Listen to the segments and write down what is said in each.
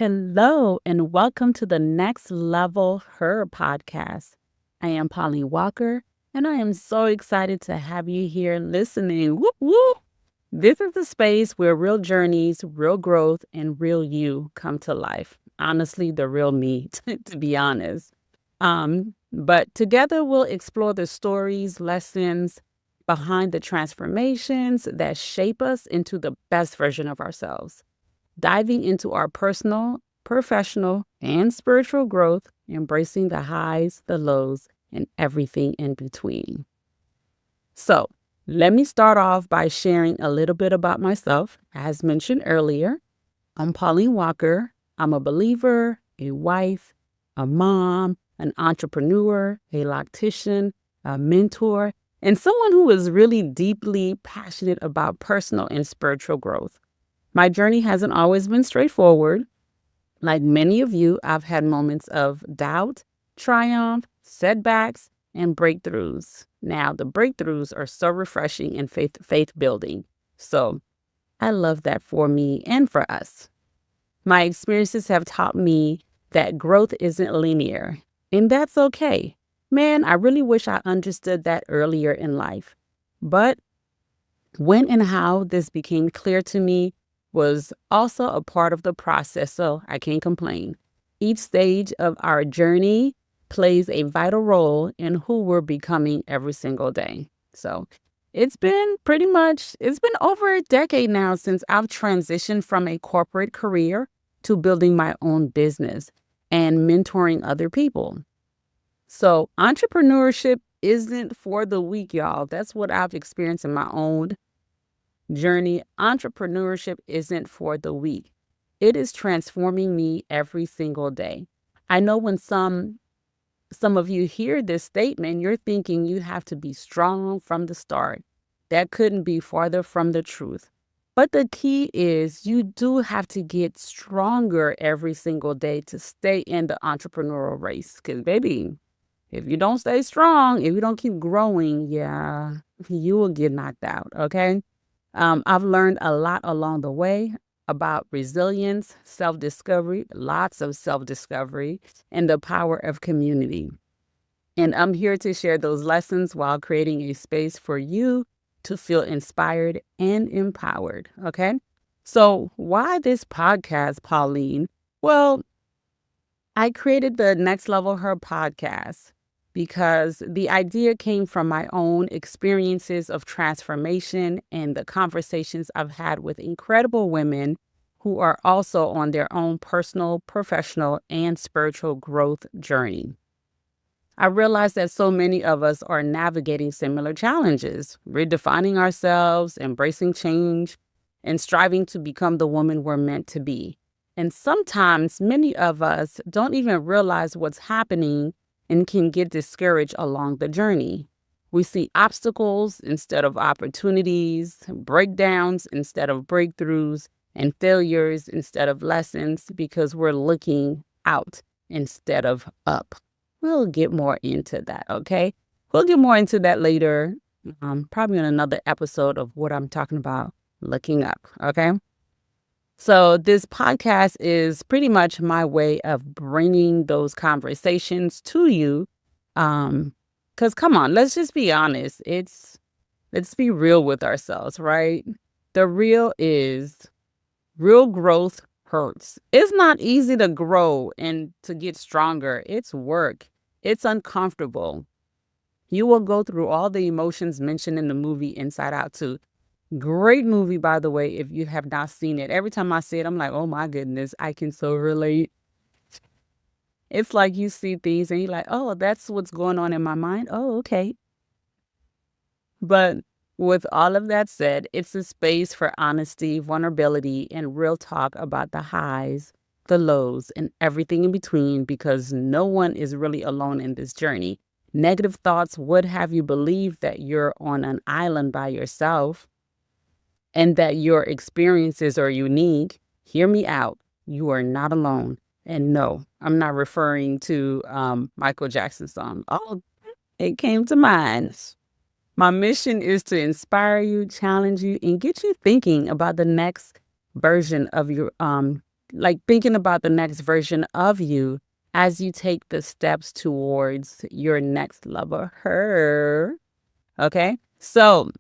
Hello, and welcome to the Next Level Her podcast. I am Polly Walker, and I am so excited to have you here listening. Whoop, whoop. This is the space where real journeys, real growth, and real you come to life. Honestly, the real me, to be honest. But together we'll explore the stories, lessons behind the transformations that shape us into the best version of ourselves, diving into our personal, professional, and spiritual growth, embracing the highs, the lows, and everything in between. So, let me start off by sharing a little bit about myself. As mentioned earlier, I'm Pauline Walker. I'm a believer, a wife, a mom, an entrepreneur, a loctician, a mentor, and someone who is really deeply passionate about personal and spiritual growth. My journey hasn't always been straightforward. Like many of you, I've had moments of doubt, triumph, setbacks, and breakthroughs. Now, the breakthroughs are so refreshing and faith building. So, I love that for me and for us. My experiences have taught me that growth isn't linear, and that's okay. Man, I really wish I understood that earlier in life. But when and how this became clear to me was also a part of the process, so I can't complain. Each stage of our journey plays a vital role in who we're becoming every single day. So it's been over a decade now since I've transitioned from a corporate career to building my own business and mentoring other people. So entrepreneurship isn't for the weak, y'all. That's what I've experienced in my own journey. Entrepreneurship isn't for the weak. It is transforming me every single day. I know when some of you hear this statement, you're thinking you have to be strong from the start. That couldn't be farther from the truth. But the key is you do have to get stronger every single day to stay in the entrepreneurial race. Because, baby, if you don't stay strong, if you don't keep growing, yeah, you will get knocked out, okay? I've learned a lot along the way about resilience, self-discovery, lots of self-discovery, and the power of community. And I'm here to share those lessons while creating a space for you to feel inspired and empowered, okay? So why this podcast, Pauline? Well, I created the Next Level Her podcast because the idea came from my own experiences of transformation and the conversations I've had with incredible women who are also on their own personal, professional, and spiritual growth journey. I realized that so many of us are navigating similar challenges, redefining ourselves, embracing change, and striving to become the woman we're meant to be. And sometimes many of us don't even realize what's happening and can get discouraged along the journey. We see obstacles instead of opportunities, breakdowns instead of breakthroughs, and failures instead of lessons because we're looking out instead of up. We'll get more into that, okay? We'll get more into that later, probably in another episode of what I'm talking about, looking up, okay? So this podcast is pretty much my way of bringing those conversations to you. Because come on, let's just be honest. Let's be real with ourselves, right? The real is real growth hurts. It's not easy to grow and to get stronger. It's work. It's uncomfortable. You will go through all the emotions mentioned in the movie Inside Out 2. Great movie, by the way, if you have not seen it. Every time I see it, I'm like, oh my goodness, I can so relate. It's like you see things and you're like, oh, that's what's going on in my mind. Oh, okay. But with all of that said, it's a space for honesty, vulnerability, and real talk about the highs, the lows, and everything in between because no one is really alone in this journey. Negative thoughts would have you believe that you're on an island by yourself and that your experiences are unique. Hear me out. You are not alone. And no, I'm not referring to Michael Jackson's song. Oh, it came to mind. My mission is to inspire you, challenge you, and get you thinking about the next version of like thinking about the next version of you as you take the steps towards your next level her. Okay. So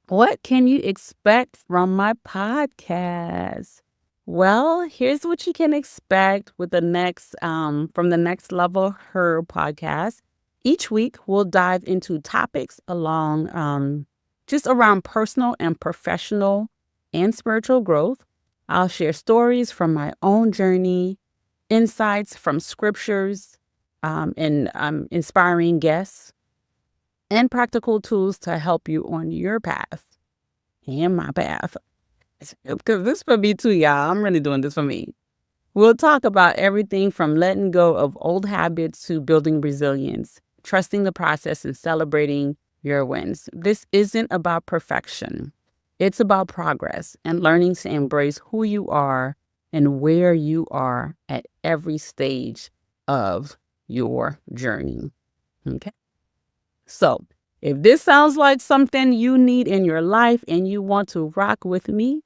what can you expect from my podcast? Well, here's what you can expect with the next from the Next Level Her podcast. Each week we'll dive into topics along just around personal and professional and spiritual growth. I'll share stories from my own journey, insights from scriptures, and inspiring guests, and practical tools to help you on your path and my path. Because this for me too, y'all. I'm really doing this for me. We'll talk about everything from letting go of old habits to building resilience, trusting the process, and celebrating your wins. This isn't about perfection. It's about progress and learning to embrace who you are and where you are at every stage of your journey. Okay. So if this sounds like something you need in your life and you want to rock with me,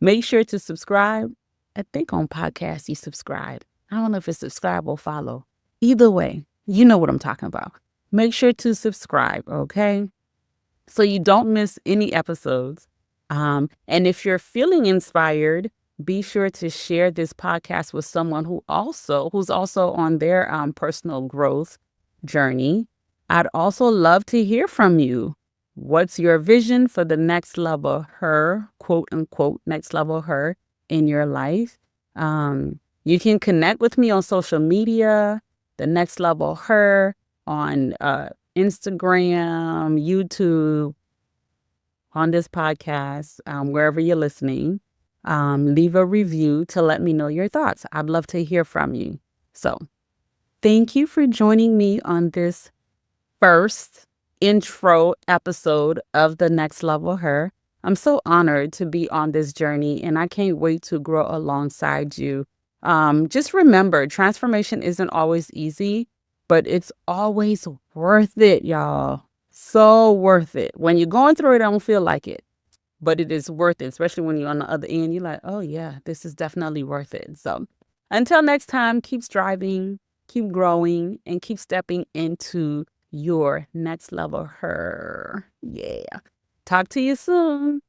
make sure to subscribe. I think on podcasts you subscribe. I don't know if it's subscribe or follow. Either way, you know what I'm talking about. Make sure to subscribe, okay? So you don't miss any episodes. And if you're feeling inspired, be sure to share this podcast with someone who's also on their personal growth journey. I'd also love to hear from you. What's your vision for the next level her, quote unquote, next level her in your life? You can connect with me on social media, the Next Level Her on Instagram, YouTube, on this podcast, wherever you're listening. Leave a review to let me know your thoughts. I'd love to hear from you. So thank you for joining me on this first intro episode of the Next Level Her. I'm so honored to be on this journey and I can't wait to grow alongside you. Just remember, transformation isn't always easy, but it's always worth it, y'all. So worth it. When you're going through it, I don't feel like it, but it is worth it, especially when you're on the other end. You're like, oh yeah, this is definitely worth it. So until next time, keep striving, keep growing, and keep stepping into your next level her. Yeah. Talk to you soon.